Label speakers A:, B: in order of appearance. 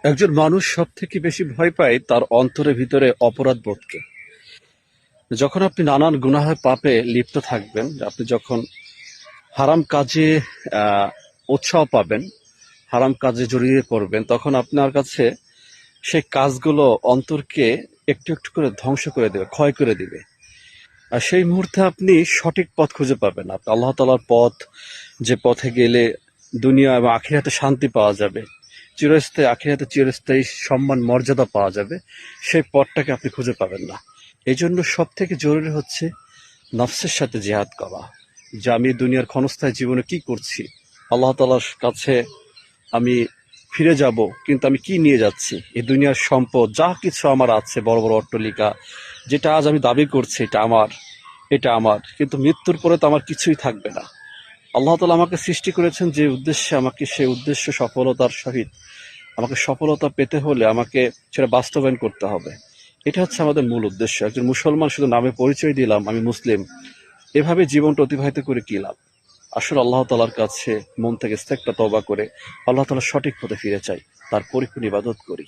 A: একজন মানুষ সব থেকে বেশি ভয় পায় তার অন্তরের ভিতরে অপরাধ বোধকে। যখন আপনি নানান গুনাহ পাপে লিপ্ত থাকবেন, আপনি যখন হারাম কাজে আহ, উৎসাহ পাবেন, হারাম কাজে জড়িয়ে পড়বেন, তখন আপনার কাছে সেই কাজগুলো অন্তরকে একটু একটু করে ধ্বংস করে দেবে, ক্ষয় করে দিবে। আর সেই মুহূর্তে আপনি সঠিক পথ খুঁজে পাবেন। আপনি আল্লাহ তাআলার পথ, যে পথে গেলে দুনিয়া এবং আখিরাতে শান্তি পাওয়া যাবে, চিরস্থায়ী আখিরাতে চিরস্থায়ী সম্মান মর্যাদা পাওয়া যাবে, সেই পথটাকে আপনি খুঁজে পাবেন না। এই জন্য সব থেকে জরুরি হচ্ছে নফসের সাথে জিহাদ করা, যে আমি দুনিয়ার ক্ষণস্থায়ী জীবনে কি করছি, আল্লাহ তাআলার কাছে আমি ফিরে যাব, কিন্তু আমি কি নিয়ে যাচ্ছি? এই দুনিয়ার সম্পদ যা কিছু আমার আছে, বড় বড় অট্টালিকা, যেটা আজ আমি দাবি করছি এটা আমার, এটা আমার, কিন্তু মৃত্যুর পরে তো আমার কিছুই থাকবে না। আল্লাহ তাআলা আমাকে সৃষ্টি করেছেন যে উদ্দেশ্যে, আমাকে সেই উদ্দেশ্য সফলতার সহিত, আমাকে সফলতা পেতে হলে আমাকে সেটা বাস্তবায়ন করতে হবে। এটা হচ্ছে আমাদের মূল উদ্দেশ্য। একজন মুসলমান শুধু নামে পরিচয় দিলাম আমি মুসলিম, এভাবে জীবনটা অতিবাহিত করে কি লাভ? আসলে আল্লাহ তাআলার কাছে মন থেকে ইস্তেগফার তওবা করে আল্লাহ তাআলার সঠিক পথে ফিরে চাই, তার পরিপূর্ণ ইবাদত করি।